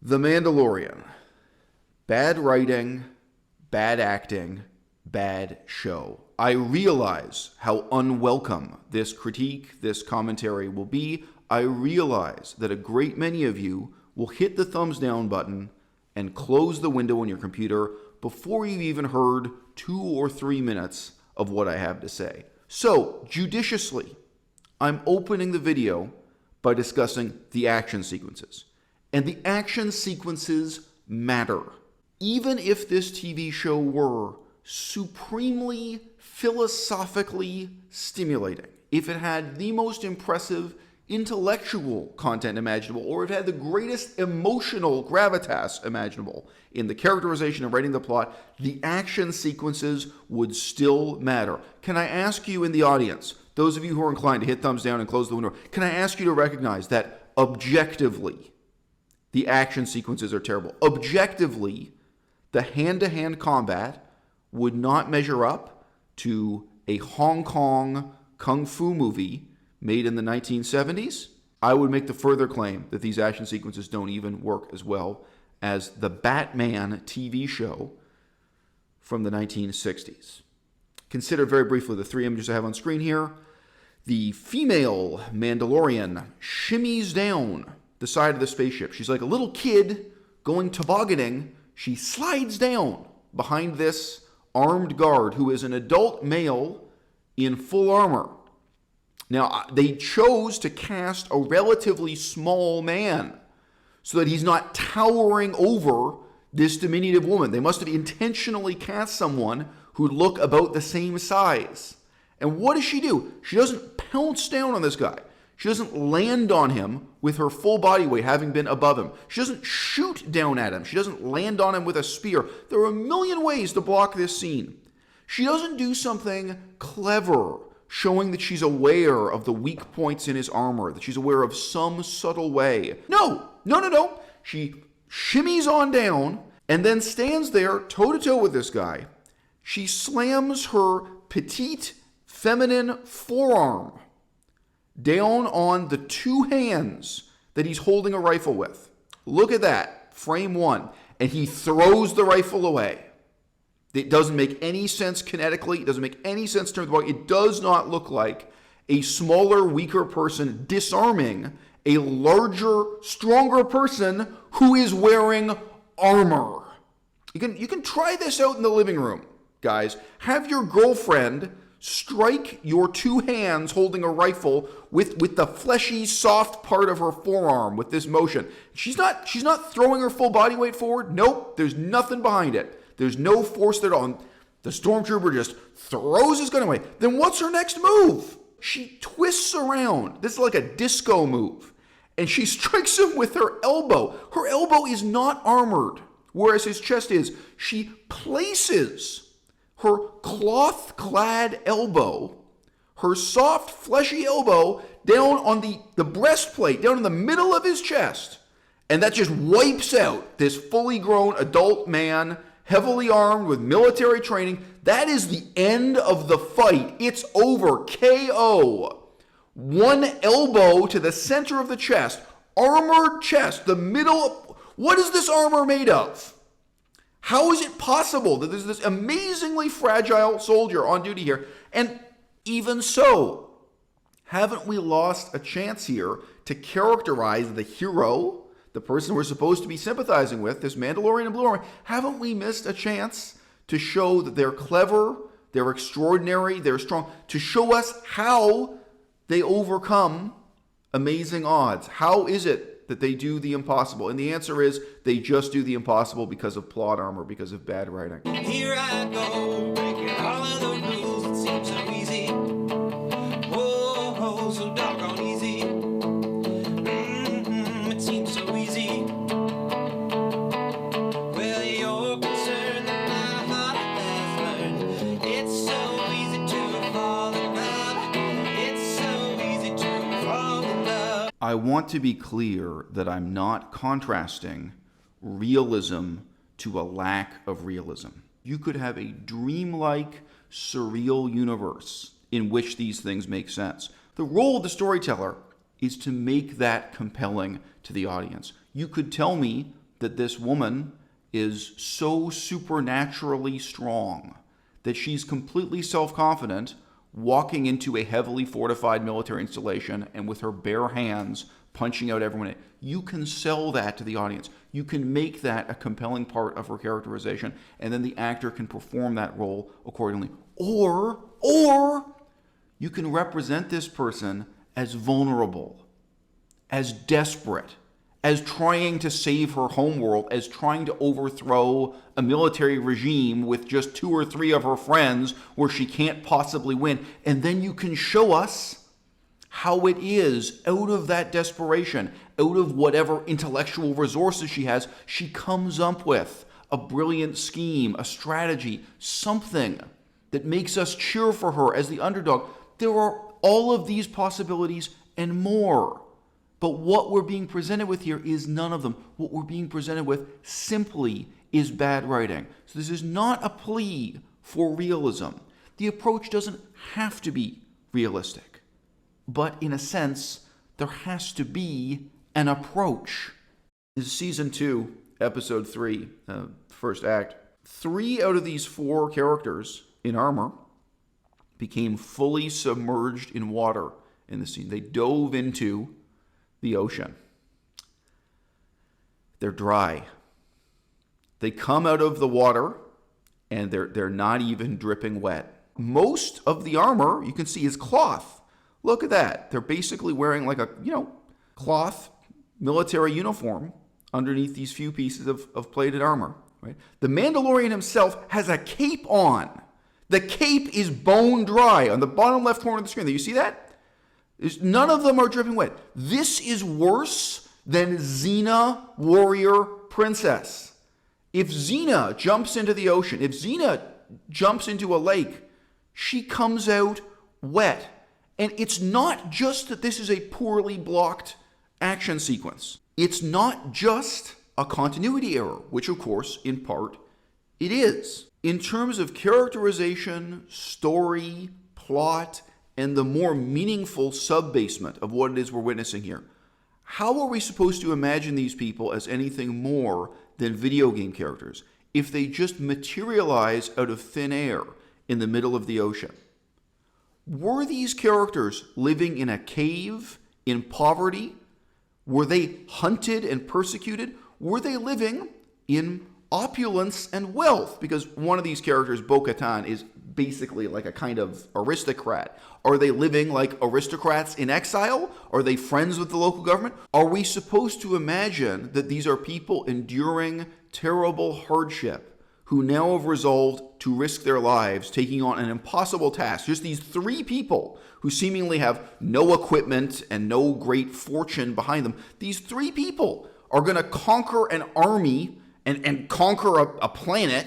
The Mandalorian. Bad writing, bad acting, bad show. I realize how unwelcome this critique, this commentary will be. I realize that a great many of you will hit the thumbs down button and close the window on your computer before you've even heard 2 or 3 minutes of what I have to say. So, judiciously, I'm opening the video by discussing the action sequences. And the action sequences matter. Even if this TV show were supremely philosophically stimulating, if it had the most impressive intellectual content imaginable, or it had the greatest emotional gravitas imaginable in the characterization and writing the plot, the action sequences would still matter. Can I ask you in the audience, those of you who are inclined to hit thumbs down and close the window, can I ask you to recognize that objectively, the action sequences are terrible. Objectively, the hand-to-hand combat would not measure up to a Hong Kong kung fu movie made in the 1970s. I would make the further claim that these action sequences don't even work as well as the Batman TV show from the 1960s. Consider very briefly the 3 images I have on screen here. The female Mandalorian shimmies down the side of the spaceship. She's like a little kid going tobogganing. She slides down behind this armed guard who is an adult male in full armor. Now, they chose to cast a relatively small man so that he's not towering over this diminutive woman. They must have intentionally cast someone who'd look about the same size. And what does she do? She doesn't pounce down on this guy. She doesn't land on him with her full body weight having been above him. She doesn't shoot down at him. She doesn't land on him with a spear. There are a million ways to block this scene. She doesn't do something clever, showing that she's aware of the weak points in his armor, that she's aware of some subtle way. No. She shimmies on down and then stands there toe-to-toe with this guy. She slams her petite, feminine forearm down on the 2 hands that he's holding a rifle with. Look at that, frame 1. And he throws the rifle away. It doesn't make any sense kinetically. It doesn't make any sense in terms of the body. It does not look like a smaller, weaker person disarming a larger, stronger person who is wearing armor. You can try this out in the living room, guys. Have your girlfriend strike your 2 hands holding a rifle with the fleshy, soft part of her forearm with this motion. She's not throwing her full body weight forward. Nope, there's nothing behind it. There's no force at all. The stormtrooper just throws his gun away. Then what's her next move? She twists around. This is like a disco move. And she strikes him with her elbow. Her elbow is not armored, whereas his chest is. She places her cloth-clad elbow, her soft, fleshy elbow, down on the breastplate, down in the middle of his chest. And that just wipes out this fully grown adult man, heavily armed with military training. That is the end of the fight. It's over. KO. 1 elbow to the center of the chest. Armored chest. The middle. What is this armor made of? How is it possible that there's this amazingly fragile soldier on duty here? And even so, haven't we lost a chance here to characterize the hero, the person we're supposed to be sympathizing with, this Mandalorian and Blue Army? Haven't we missed a chance to show that they're clever, they're extraordinary, they're strong, to show us how they overcome amazing odds? How is it that they do the impossible? And the answer is they just do the impossible because of plot armor, because of bad writing. Here I go, breaking all of the rules. It seems so easy. Whoa, so doggone easy. It seems so easy. Well, you're concerned that my heart has learned. It's so easy to fall in love. It's so easy to fall in love. I want to be clear that I'm not contrasting realism to a lack of realism. You could have a dreamlike, surreal universe in which these things make sense. The role of the storyteller is to make that compelling to the audience. You could tell me that this woman is so supernaturally strong that she's completely self-confident walking into a heavily fortified military installation and with her bare hands punching out everyone. You can sell that to the audience. You can make that a compelling part of her characterization, and then the actor can perform that role accordingly. Or you can represent this person as vulnerable, as desperate, as trying to save her homeworld, as trying to overthrow a military regime with just 2 or 3 of her friends where she can't possibly win. And then you can show us how it is, out of that desperation, out of whatever intellectual resources she has, she comes up with a brilliant scheme, a strategy, something that makes us cheer for her as the underdog. There are all of these possibilities and more. But what we're being presented with here is none of them. What we're being presented with simply is bad writing. So this is not a plea for realism. The approach doesn't have to be realistic. But in a sense, there has to be an approach. This is season 2, episode 3, first act. 3 out of these 4 characters in armor became fully submerged in water in the scene. They dove into the ocean. They're dry. They come out of the water and they're not even dripping wet. Most of the armor you can see is cloth. Look at that. They're basically wearing like a, cloth military uniform underneath these few pieces of plated armor. Right? The Mandalorian himself has a cape on. The cape is bone dry on the bottom left corner of the screen. Do you see that? None of them are dripping wet. This is worse than Xena, warrior princess. If Xena jumps into the ocean, if Xena jumps into a lake, she comes out wet. And it's not just that this is a poorly blocked action sequence. It's not just a continuity error, which of course, in part, it is. In terms of characterization, story, plot, and the more meaningful sub-basement of what it is we're witnessing here, how are we supposed to imagine these people as anything more than video game characters if they just materialize out of thin air in the middle of the ocean? Were these characters living in a cave, in poverty? Were they hunted and persecuted? Were they living in opulence and wealth? Because one of these characters, Bo-Katan, is basically like a kind of aristocrat. Are they living like aristocrats in exile? Are they friends with the local government? Are we supposed to imagine that these are people enduring terrible hardship who now have resolved to risk their lives taking on an impossible task? Just these 3 people who seemingly have no equipment and no great fortune behind them. These 3 people are going to conquer an army and conquer a planet.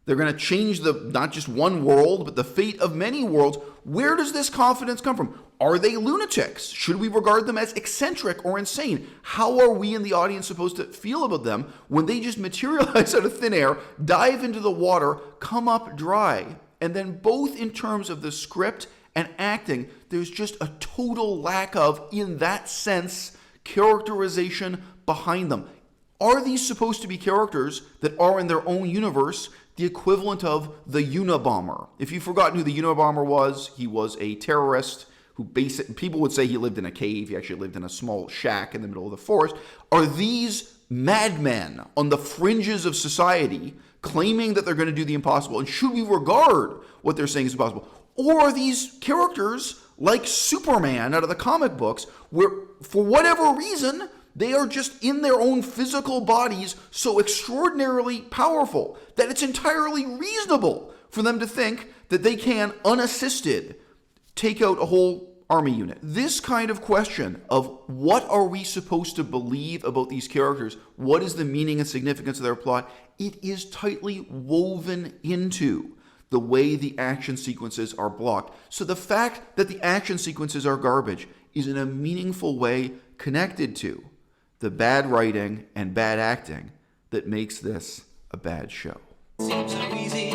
They're going to change not just one world, but the fate of many worlds. Where does this confidence come from? Are they lunatics? Should we regard them as eccentric or insane? How are we in the audience supposed to feel about them when they just materialize out of thin air, dive into the water, come up dry? And then both in terms of the script and acting, there's just a total lack of, in that sense, characterization behind them. Are these supposed to be characters that are in their own universe the equivalent of the Unabomber? If you've forgotten who the Unabomber was, he was a terrorist who people would say he lived in a cave. He actually lived in a small shack in the middle of the forest. Are these madmen on the fringes of society claiming that they're going to do the impossible? And should we regard what they're saying is impossible? Or are these characters like Superman out of the comic books where, for whatever reason, they are just in their own physical bodies so extraordinarily powerful that it's entirely reasonable for them to think that they can, unassisted, take out a whole army unit? This kind of question of what are we supposed to believe about these characters, what is the meaning and significance of their plot, it is tightly woven into the way the action sequences are blocked. So the fact that the action sequences are garbage is in a meaningful way connected to the bad writing and bad acting that makes this a bad show. Seems so easy.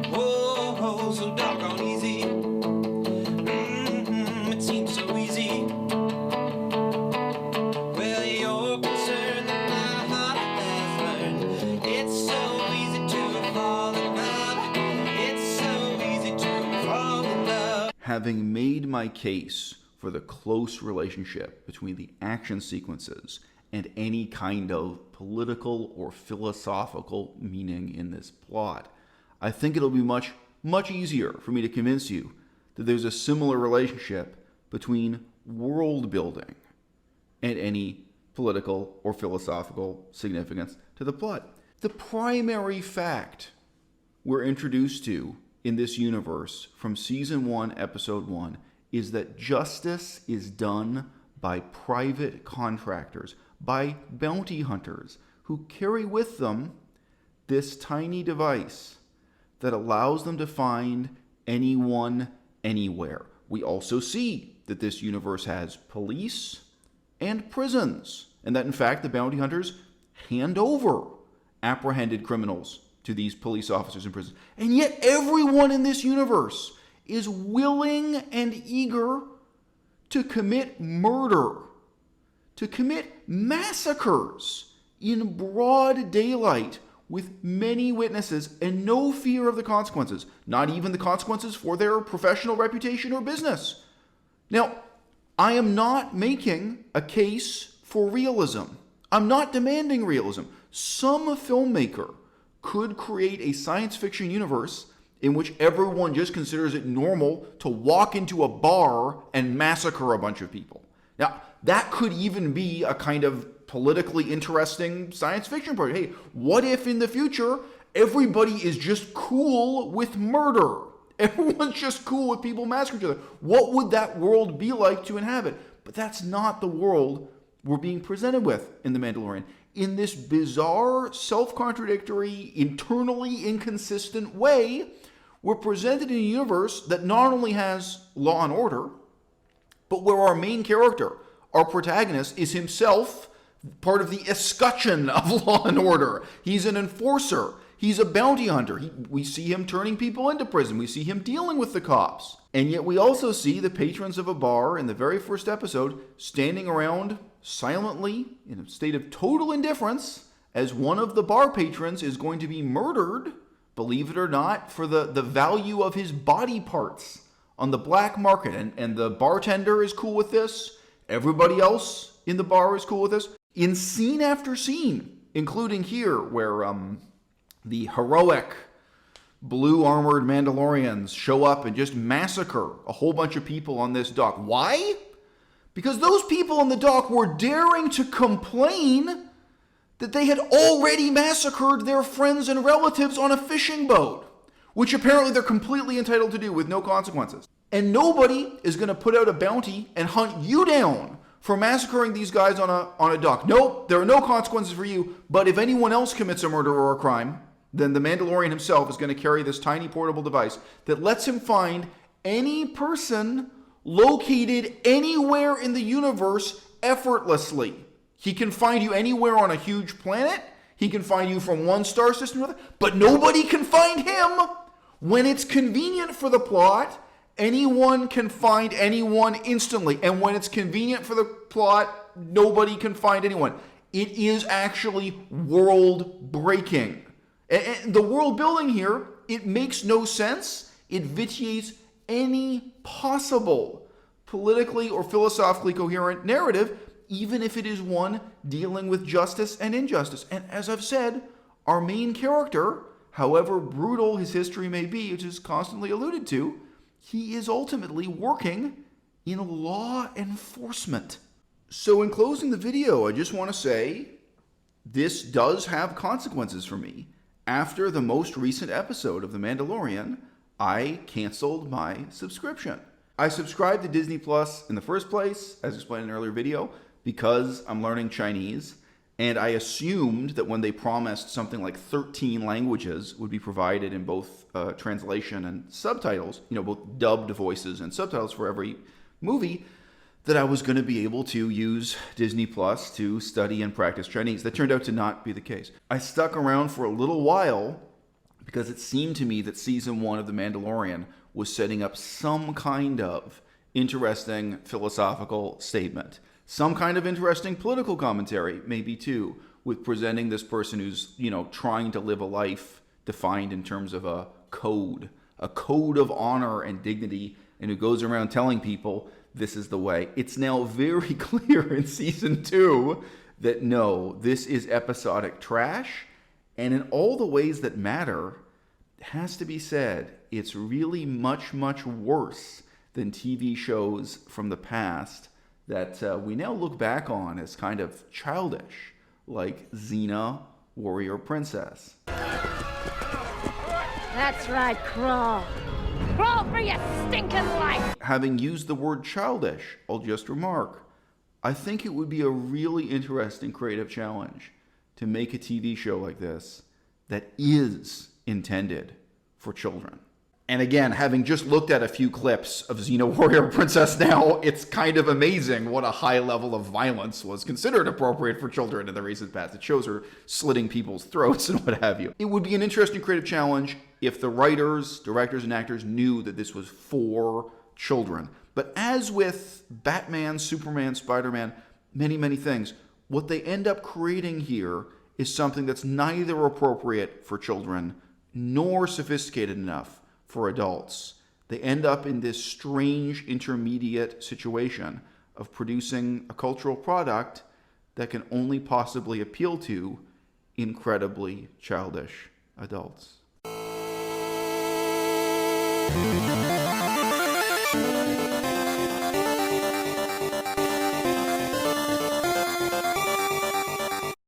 Whoa, so doggone easy. It seems so easy. Well, you're concerned that my heart my case for the close relationship between the action sequences and any kind of political or philosophical meaning in this plot, I think it'll be much, much easier for me to convince you that there's a similar relationship between world building and any political or philosophical significance to the plot. The primary fact we're introduced to in this universe from season 1, episode 1, is that justice is done by private contractors, by bounty hunters who carry with them this tiny device that allows them to find anyone, anywhere. We also see that this universe has police and prisons, and that in fact the bounty hunters hand over apprehended criminals to these police officers in prison. And yet everyone in this universe is willing and eager to commit murder, to commit massacres in broad daylight with many witnesses and no fear of the consequences, not even the consequences for their professional reputation or business. Now, I am not making a case for realism. I'm not demanding realism. Some filmmaker could create a science fiction universe in which everyone just considers it normal to walk into a bar and massacre a bunch of people. Now, that could even be a kind of politically interesting science fiction project. Hey, what if in the future everybody is just cool with murder? Everyone's just cool with people massacring each other. What would that world be like to inhabit? But that's not the world we're being presented with in The Mandalorian. In this bizarre, self-contradictory, internally inconsistent way, we're presented in a universe that not only has law and order, but where our main character, our protagonist, is himself part of the escutcheon of law and order. He's an enforcer. He's a bounty hunter. We see him turning people into prison. We see him dealing with the cops. And yet we also see the patrons of a bar in the very first episode standing around silently in a state of total indifference as one of the bar patrons is going to be murdered, believe it or not, for the value of his body parts on the black market. And the bartender is cool with this. Everybody else in the bar is cool with this. In scene after scene, including here where the heroic blue-armored Mandalorians show up and just massacre a whole bunch of people on this dock. Why? Because those people on the dock were daring to complain that they had already massacred their friends and relatives on a fishing boat, which apparently they're completely entitled to do with no consequences. And nobody is going to put out a bounty and hunt you down for massacring these guys on a dock. Nope, there are no consequences for you, but if anyone else commits a murder or a crime, then the Mandalorian himself is going to carry this tiny portable device that lets him find any person located anywhere in the universe effortlessly. He can find you anywhere on a huge planet. He can find you from one star system to another, but nobody can find him. When it's convenient for the plot, anyone can find anyone instantly. And when it's convenient for the plot, nobody can find anyone. It is actually world breaking. And the world building here, it makes no sense. It vitiates any possible politically or philosophically coherent narrative, even if it is one dealing with justice and injustice. And as I've said, our main character, however brutal his history may be, which is constantly alluded to, he is ultimately working in law enforcement. So in closing the video, I just want to say this does have consequences for me. After the most recent episode of The Mandalorian, I canceled my subscription. I subscribed to Disney Plus in the first place, as explained in an earlier video, because I'm learning Chinese, and I assumed that when they promised something like 13 languages would be provided in both translation and subtitles, both dubbed voices and subtitles for every movie, that I was going to be able to use Disney Plus to study and practice Chinese. That turned out to not be the case. I stuck around for a little while because it seemed to me that season 1 of The Mandalorian was setting up some kind of interesting philosophical statement. Some kind of interesting political commentary, maybe too, with presenting this person who's, trying to live a life defined in terms of a code of honor and dignity and who goes around telling people this is the way. It's now very clear in season 2 that no, this is episodic trash, and in all the ways that matter, it has to be said, it's really much, much worse than TV shows from the past that we now look back on as kind of childish, like Xena, Warrior Princess. That's right, crawl. Crawl for your stinking life! Having used the word childish, I'll just remark, I think it would be a really interesting creative challenge to make a TV show like this that is intended for children. And again, having just looked at a few clips of Xena Warrior Princess now, it's kind of amazing what a high level of violence was considered appropriate for children in the recent past. It shows her slitting people's throats and what have you. It would be an interesting creative challenge if the writers, directors, and actors knew that this was for children. But as with Batman, Superman, Spider-Man, many, many things, what they end up creating here is something that's neither appropriate for children nor sophisticated enough for adults. They end up in this strange intermediate situation of producing a cultural product that can only possibly appeal to incredibly childish adults.